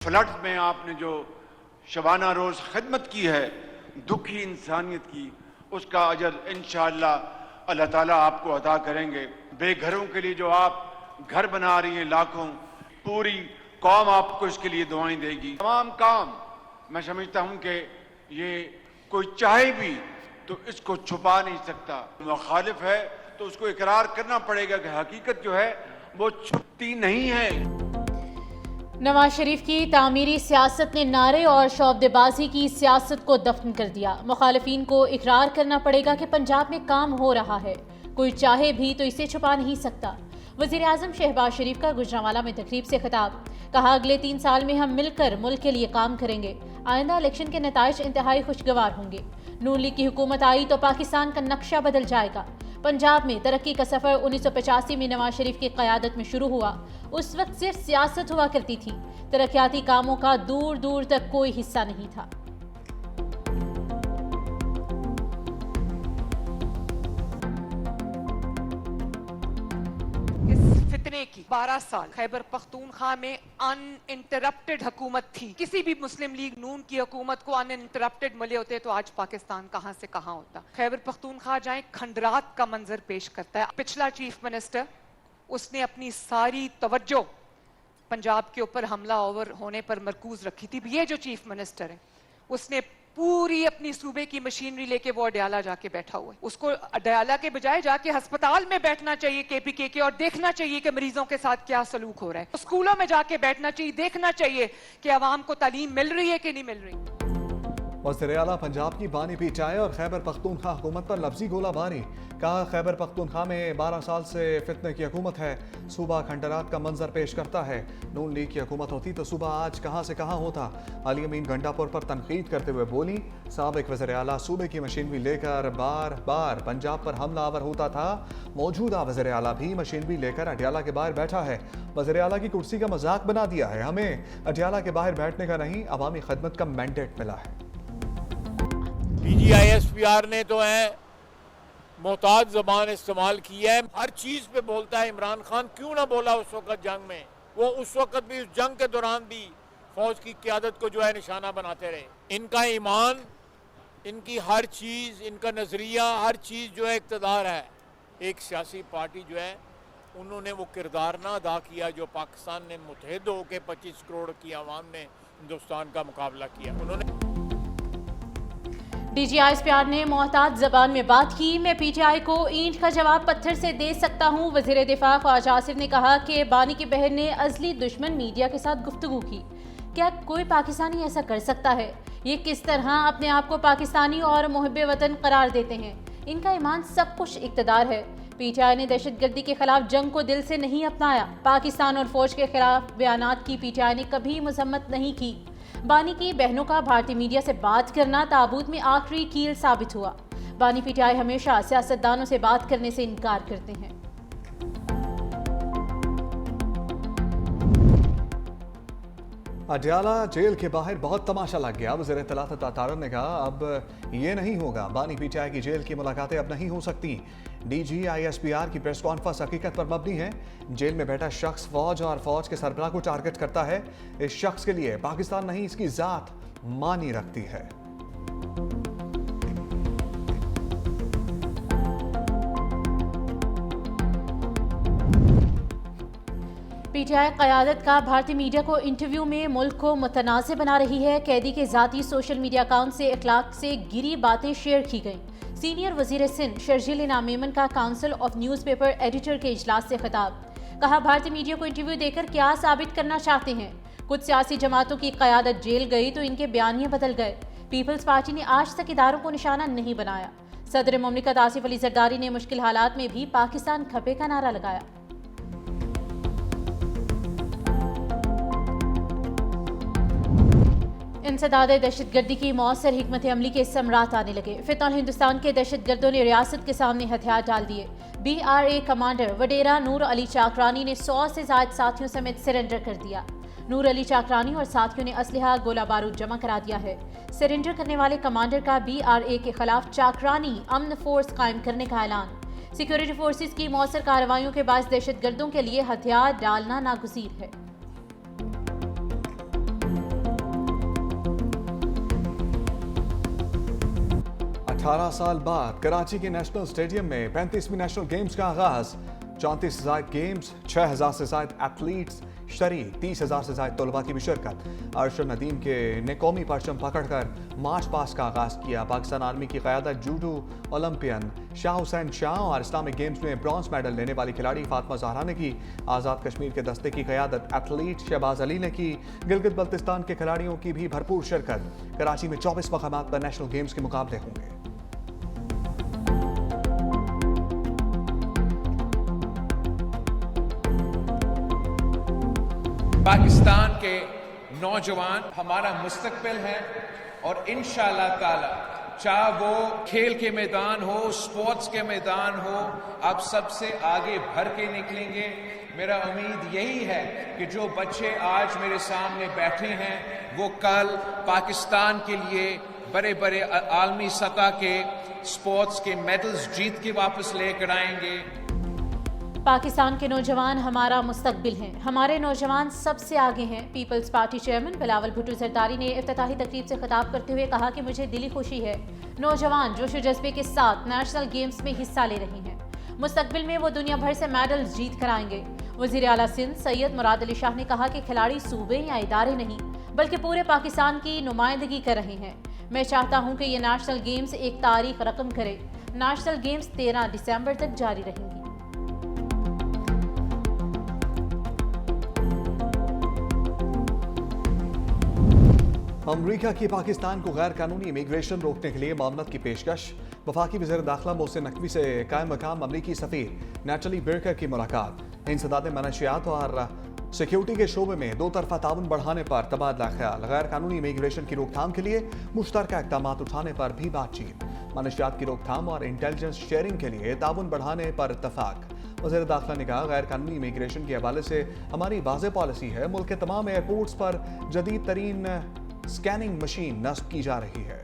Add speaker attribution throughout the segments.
Speaker 1: Floods में आपने जो शबाना रोज खिदमत की है दुखी इंसानियत की, उसका अजर इंशाअल्लाह अल्लाह ताला आपको अता करेंगे। बेघरों के लिए जो आप घर बना रही हैं लाखों, पूरी कौम आपको इसके लिए दुआएं देगी। तमाम काम मैं समझता हूं कि ये कोई चाहे भी तो इसको छुपा नहीं सकता। मुखालिफ है तो उसको इकरार करना पड़ेगा कि हकीकत जो है वो छुपती नहीं है।
Speaker 2: नवाज शरीफ की तामीरी सियासत ने नारे और शौबदेबाजी की सियासत को दफन कर दिया। मुखालिफिन को इकरार करना पड़ेगा कि पंजाब में काम हो रहा है, कोई चाहे भी तो इसे छुपा नहीं सकता। वज़ीर आज़म शहबाज शरीफ का गुजरांवाला में तकरीब से खिताब, कहा अगले 3 साल में हम मिलकर मुल्क के लिए काम करेंगे। आइंदा इलेक्शन के नताइज इंतहाई खुशगवार होंगे। नून लीग की हुकूमत आई तो पाकिस्तान का नक्शा बदल जाएगा। पंजाब में तरक्की का सफर 1985 में नवाज शरीफ की क़यादत में शुरू हुआ। उस वक्त सिर्फ सियासत हुआ करती थी, तरक्याती कामों का दूर दूर तक कोई हिस्सा नहीं था।
Speaker 3: फितने की 12 साल खैबर पख्तूनख्वा में अनइंटरप्टेड हुकूमत थी। किसी भी मुस्लिम लीग नून की हुकूमत को अनइंटरप्टेड मिले होते तो आज पाकिस्तान कहां से कहां होता। खैबर पख्तूनख्वा जाए खंडरात का मंजर पेश करता है। पिछला चीफ मिनिस्टर उसने अपनी सारी तवज्जो पंजाब के ऊपर हमला ओवर होने पर मरकूज रखी थी। ये जो चीफ मिनिस्टर है उसने पूरी अपनी सूबे की मशीनरी लेके वो अडयाला जाके बैठा हुआ है। उसको अडयाला के बजाय जाके अस्पताल में बैठना चाहिए केपीके के और देखना चाहिए कि मरीजों के साथ क्या सलूक हो रहा है। स्कूलों में जाके बैठना चाहिए, देखना चाहिए कि आवाम को तालीम मिल रही है कि नहीं मिल रही।
Speaker 4: वज़ीर आला पंजाब की बानी पीटाए और खैबर पख्तूनख्वा हुकूमत पर लफ्जी गोलाबारी। कहा खैबर पख्तूनख्वा में 12 साल से फितने की हुकूमत है, सूबा खंडरात का मंजर पेश करता है। नून लीग की हुकूमत होती तो सूबा आज कहां से कहां होता। अली अमीन गंडापुर पर तनकीद करते हुए बोली, साबिक वज़ीर आला सूबे की मशीनरी लेकर बार बार पंजाब पर हमला आवर होता था। मौजूदा वज़ीर आला भी मशीनरी लेकर अडयाला के बाहर बैठा है। वज़ीर आला की कुर्सी का मजाक बना दिया है। हमें अडयाला के बाहर बैठने का नहीं, अवामी खदमत का मैंडेट मिला है।
Speaker 5: DGISPR ने तो है मोहताज जबान इस्तेमाल की है, हर चीज पे बोलता है। इमरान खान क्यों ना बोला उस वक्त जंग में, वो उस वक्त भी, उस जंग के दौरान भी फौज की क्यादत को जो है निशाना बनाते रहे। इनका ईमान, इनकी हर चीज, इनका नजरिया, हर चीज जो है इक़्तिदार है। एक सियासी पार्टी जो है उन्होंने वो किरदार ना अदा किया जो पाकिस्तान ने मुतहद होकर 25 करोड़ की आवाम ने हिंदुस्तान का मुकाबला किया। उन्होंने
Speaker 2: DGISPR ने मोहतात जबान में बात की। मैं PTI को ईंट का जवाब पत्थर से दे सकता हूँ। वज़ीर दिफा ख्वाजा आसिफ ने कहा कि बानी की बहन ने अज़ली दुश्मन मीडिया के साथ गुफ्तगू की। क्या कोई पाकिस्तानी ऐसा कर सकता है? ये किस तरह अपने आप को पाकिस्तानी और मुहिब्बे वतन करार देते हैं? इनका ईमान सब कुछ इक़्तिदार है। PTI ने दहशतगर्दी के खिलाफ जंग को दिल से नहीं अपनाया। पाकिस्तान और फौज के खिलाफ बयानात की PTI ने कभी मजम्मत नहीं की। बानी की बहनों का भारतीय मीडिया से बात करना ताबूत में आखिरी कील साबित हुआ। बानी PTI हमेशा सियासतदानों से बात करने से इनकार करते हैं।
Speaker 4: अडयाला जेल के बाहर बहुत तमाशा लग गया। वज़ीर इत्तलात तारन ने कहा अब ये नहीं होगा, बानी PTI की जेल की मुलाकातें अब नहीं हो सकती। DGISPR की प्रेस कॉन्फ्रेंस हकीकत पर मबनी है। जेल में बैठा शख्स फौज और फौज के सरबराह को टारगेट करता है। इस शख्स के लिए पाकिस्तान नहीं, इसकी जात मानी रखती है।
Speaker 2: PTI क़यादत का भारतीय मीडिया को इंटरव्यू में मुल्क को मुतनाज़ बना रही है। कैदी के ज़ाती सोशल मीडिया अकाउंट से अखलाक से गिरी बातें शेयर की गईं। सीनियर वज़ीर सिंध शर्जील इनाम मेमन का काउंसिल ऑफ न्यूज़पेपर एडिटर के इजलास से खिताब, कहा भारतीय मीडिया को इंटरव्यू देकर क्या साबित करना चाहते हैं? कुछ सियासी जमातों की क़यादत जेल गई तो इनके बयानिए बदल गए। पीपल्स पार्टी ने आज तक इदारों को निशाना नहीं बनाया। सदर मुमलिकत आसिफ अली जरदारी ने मुश्किल हालात में भी पाकिस्तान खपे का नारा लगाया। इंसदाद दहशतगर्दी की मौसर हिकमत अमली के समरात आने लगे। फिलहाल हिंदुस्तान के दहशतगर्दों ने रियासत के सामने हथियार डाल दिए। BRA कमांडर वडेरा नूर अली चाकरानी ने 100 से ज्यादा साथियों समेत सरेंडर कर दिया। नूर अली चाकरानी और साथियों ने असलहा गोला बारूद जमा करा दिया है। सरेंडर करने वाले कमांडर का BRA के खिलाफ चाकरानी अमन फोर्स कायम करने का ऐलान। सिक्योरिटी फोर्सेज की मौसर कार्रवाइयों के बाद दहशतगर्दों के लिए हथियार डालना नागुज़ीर है।
Speaker 4: 18 साल बाद कराची के नेशनल स्टेडियम में 35वीं नेशनल गेम्स का आगाज। 34 से ज्यादा गेम्स, 6000 से ज्यादा एथलीट्स शरीक, 30,000 से ज्यादा तलबा की भी शिरकत। अरशद नदीम ने कौमी परचम पकड़कर मार्च पास्ट का आगाज किया। पाकिस्तान आर्मी की क़यादत जूडो ओलंपियन शाह हुसैन शाह और इस्लामिक गेम्स में ब्रॉन्ज मेडल लेने वाली खिलाड़ी फातिमा ज़हरा ने की। आज़ाद कश्मीर के दस्ते की क़यादत एथलीट शहबाज अली ने की। गिलगित बल्तिस्तान के खिलाड़ियों की भी भरपूर शिरकत। कराची में 24 मकामात पर नेशनल गेम्स के मुकाबले होंगे।
Speaker 6: पाकिस्तान के नौजवान हमारा मुस्तकबिल है और इंशाअल्लाह ताला चाहे वो खेल के मैदान हो, स्पोर्ट्स के मैदान हो, आप सबसे आगे भर के निकलेंगे। मेरा उम्मीद यही है कि जो बच्चे आज मेरे सामने बैठे हैं वो कल पाकिस्तान के लिए बड़े बड़े आलमी सतह के स्पोर्ट्स के मेडल्स जीत के वापस लेकर आएंगे।
Speaker 2: पाकिस्तान के नौजवान हमारा मुस्तकबिल हैं। हमारे नौजवान सबसे आगे हैं। Peoples party chairman Bilawal Bhutto Zardari ने इफ्तिताही तकरीब से खिताब करते हुए कहा कि मुझे दिली खुशी है नौजवान जोश व जज्बे के साथ नेशनल गेम्स में हिस्सा ले रहे हैं। मुस्तकबिल में वो दुनिया भर से मेडल जीत कर आएंगे। वज़ीर आला सिंध सैयद मुराद अली शाह ने कहा कि खिलाड़ी सूबे या इदारे नहीं बल्कि पूरे पाकिस्तान की नुमाइंदगी कर रहे हैं। मैं चाहता हूँ कि ये नेशनल गेम्स एक तारीख रकम करे। नेशनल गेम्स 13 दिसंबर तक जारी रहेंगी।
Speaker 4: अमरीका की पाकिस्तान को गैर कानूनी इमिग्रेशन रोकने के लिए मामलत की पेशकश। वफाकी वज़ीर दाखिला मोहसिन नकवी से कायम मकाम अमरीकी सफ़ीर नैटली बेकर की मुलाकात। इंसदाद मनशियात और सिक्योरिटी के शोबे में दो तरफा ताउन बढ़ाने पर तबादला ख्याल। गैर कानूनी इमिग्रेशन की रोकथाम के लिए मुश्तरका इक़दाम उठाने पर भी बातचीत। मनशियात की रोकथाम और इंटेलिजेंस शेयरिंग के लिए ताउन बढ़ाने पर इत्तफाक। वज़ीर दाखिला ने कहा गैर कानूनी इमिग्रेशन के हवाले से हमारी वाज़ेह पॉलिसी है। मुल्क के तमाम एयरपोर्ट्स पर जदीद तरीन स्कैनिंग मशीन नस्ब की जा रही है।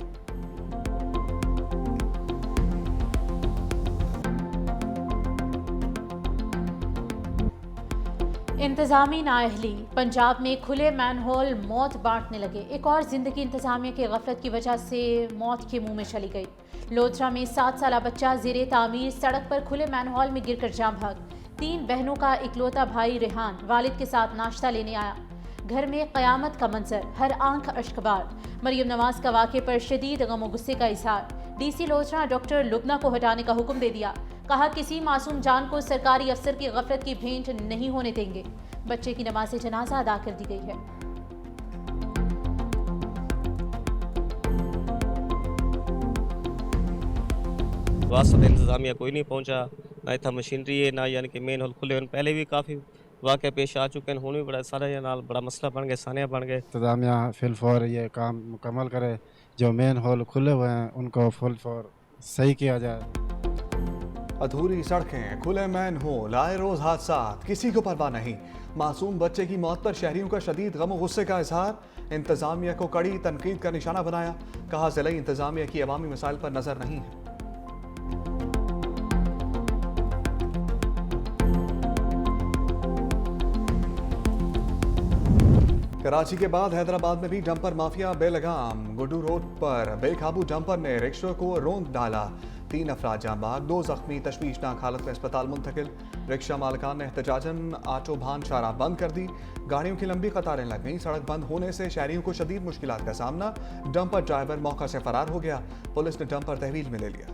Speaker 2: इंतजामी नाअहली। पंजाब में खुले मैनहोल मौत बांटने लगे। एक और जिंदगी इंतजामिया की गफलत की वजह से मौत के मुंह में चली गई। लोधरा में 7 साला बच्चा ज़ेरे तामीर सड़क पर खुले मैनहोल में गिरकर जाम भाग। 3 बहनों का इकलौता भाई रेहान वालिद के साथ नाश्ता लेने आया। घर में क़यामत का मंजर, हर आंख अश्कबार। मरियम नवाज का वाक़े पर शदीद गम और गुस्से का इजहार। डीसी लोधरा डॉक्टर लुबना को हटाने का हुक्म दे दिया। कहा किसी मासूम जान को सरकारी अफसर की गफलत की भेंट नहीं होने देंगे। बच्चे की नमाज जनाजा अदा कर दी गई है।
Speaker 7: वास्ता इंतजामिया कोई नहीं पहुंचा, ना इतना मशीनरी है ना यानी कि मेन होल खुले। पहले भी काफ़ी वाक़े पेश आ चुके हैं, हुण भी बड़ा सारा नाल बड़ा मसला बन गया, सानिया बन गए।
Speaker 8: इंतजामिया फिलफौर ये काम मुकम्मल करे, जो मेन होल खुले हुए हैं उनको फिलफौर सही किया जाए।
Speaker 4: अधूरी सड़कें, खुले मैन होल, आए रोज हादसात, किसी को परवाह नहीं। मासूम बच्चे की मौत पर शहरियों का शदीद गम और गुस्से का इजहार। इंतजामिया को कड़ी तनकीद का निशाना बनाया। कहा ज़िला इंतजामिया की अवामी मसाइल पर नजर नहीं है। कराची के बाद हैदराबाद में भी डंपर माफिया बेलगाम। गुड्डू रोड पर बेकाबू डंपर ने रिक्शा को रौंद डाला। 3 अफराद जाँ भाग, 2 जख्मी तशवीशनाक हालत में अस्पताल मुंतकिल। रिक्शा मालिकान ने एहतजाजन आटो भान शारा बंद कर दी। गाड़ियों की लंबी कतारें लग गईं। सड़क बंद होने से शहरियों को शदीद मुश्किलात का सामना। डंपर ड्राइवर मौका से फरार हो गया। पुलिस ने डंपर तहवील में ले लिया।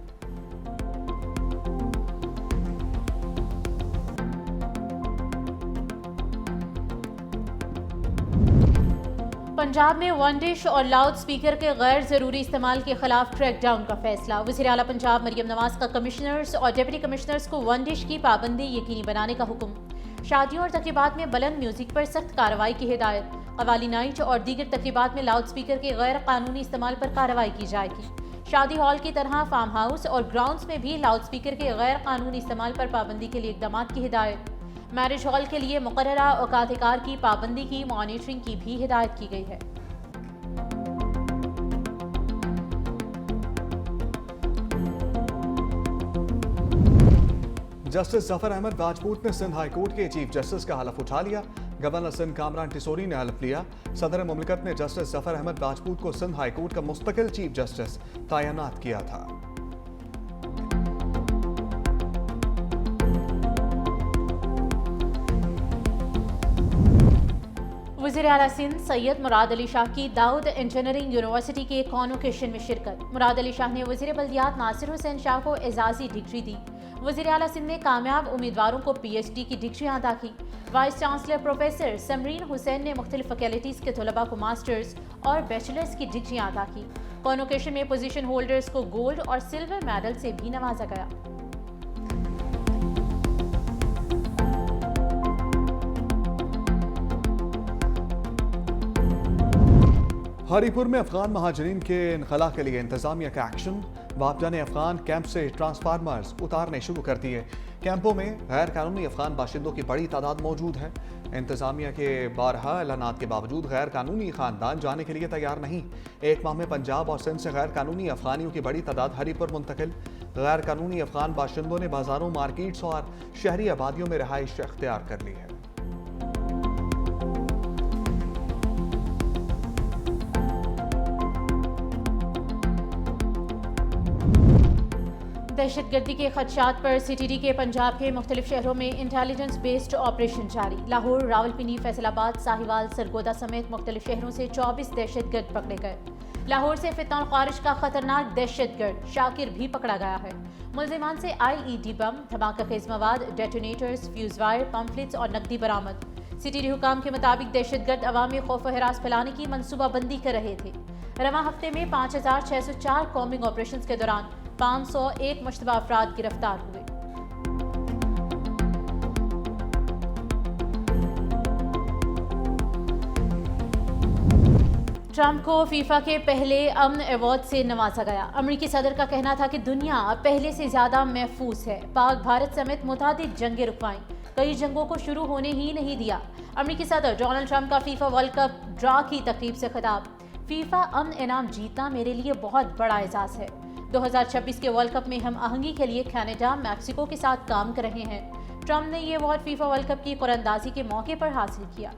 Speaker 2: पंजाब में वन डिश और लाउड स्पीकर के गैर ज़रूरी इस्तेमाल के खिलाफ क्रैकडाउन का फैसला। वज़ीर आला पंजाब मरियम नवाज का कमिश्नर्स और डिप्टी कमिश्नर्स को वन डिश की पाबंदी यकीनी बनाने का हुक्म। शादियों और तकरीबात में बुलंद म्यूजिक पर सख्त कार्रवाई की हिदायत। कवाली नाइट और दीगर तकरीबात में लाउड स्पीकर के गैर कानूनी इस्तेमाल पर कार्रवाई की जाएगी। शादी हॉल की तरह फार्म हाउस और ग्राउंड्स में भी लाउड स्पीकर के गैर कानूनी इस्तेमाल पर पाबंदी के लिए इक़दाम की हिदायत। मैरिज हॉल के लिए मुकर्ररा औकात-ए-कार की पाबंदी की मॉनिटरिंग की भी हिदायत की गई है।
Speaker 4: जस्टिस जफर अहमद राजपूत ने सिंध हाई कोर्ट के चीफ जस्टिस का हलफ उठा लिया। गवर्नर सिंध कामरान टिसोरी ने हलफ लिया। सदर मुमलिकत ने जस्टिस जफर अहमद राजपूत को सिंध हाई कोर्ट का मुस्तकिल चीफ जस्टिस तैनात किया था।
Speaker 2: वज़ीर आला सिंध सैयद मुराद अली शाह की दाऊद इंजीनियरिंग यूनिवर्सिटी के कॉन्वोकेशन में शिरकत। मुराद अली शाह ने वज़ीर बल्दियात नासिर हुसैन शाह को एजाज़ी डिग्री दी। वज़ीर आला सिंध ने कामयाब उम्मीदवारों को PhD की डिग्रियाँ अदा की। Vice chancellor professor Samreen Hussain ने मुख्तलिफ फैकल्टीज़ के तलबा को मास्टर्स और बैचलर्स की डिग्रियाँ अदा की। कॉन्वोकेशन में पोजीशन होल्डर्स को गोल्ड और सिल्वर मेडल से भी नवाजा गया।
Speaker 4: हरीपुर में अफगान महाजरीन के इनखला के लिए इंतजामिया का एक्शन। वापडा ने अफगान कैंप से ट्रांसफार्मर्स उतारने शुरू कर दिए। कैंपों में गैर कानूनी अफगान बाशिंदों की बड़ी तादाद मौजूद है। इंतजामिया के 12 ऐलानात के बावजूद गैर कानूनी खानदान जाने के लिए तैयार नहीं। एक माह में पंजाब और सिंध से गैर कानूनी अफगानियों की बड़ी तादाद हरीपुर मुंतकिल। गैर कानूनी अफगान बाशिंदों ने बाजारों, मार्केट्स और शहरी आबादियों में रहाइश अख्तियार कर ली है।
Speaker 2: दहशतगर्दी के खदशात पर CTD के पंजाब के मुख्तलिफ शहरों में इंटेलिजेंस बेस्ड ऑपरेशन जारी। लाहौर, रावलपिंडी, फैसलाबाद, साहिवाल, सरगोदा समेत मुख्तलिफ शहरों से 24 दहशतगर्द पकड़े गए। लाहौर से फितौन ख्वारिश का खतरनाक दहशतगर्द शाकिर भी पकड़ा गया है। मुलजिमान से IED बम, धमाका खेज मवाद, डेटोनेटर्स, फ्यूज वायर, पम्फलेट्स और नकदी बरामद। CTD हुकाम के मुताबिक दहशतगर्द अवामी खौफ व हिरास फैलाने की मनसूबाबंदी कर रहे थे। रवां हफ्ते में 5604 कॉम्बिंग ऑपरेशन के दौरान 501 मुश्तबा अफराद गिरफ्तार हुए। ट्रंप को फीफा के पहले अमन अवार्ड से नवाजा गया। अमरीकी सदर का कहना था कि दुनिया पहले से ज्यादा महफूज है। पाक भारत समेत मुतादिद जंगें रुकवाईं, कई जंगों को शुरू होने ही नहीं दिया। अमरीकी सदर डोनाल्ड ट्रंप का फीफा वर्ल्ड कप ड्रा की तकरीब से खिताब। फीफा अमन इनाम जीतना मेरे लिए बहुत बड़ा एजाज है। 2026 के वर्ल्ड कप में हम आहंगी के लिए कनाडा, मैक्सिको के साथ काम कर रहे हैं। ट्रंप ने ये अवार्ड फीफा वर्ल्ड कप की कुरानंदाजी के मौके पर हासिल किया।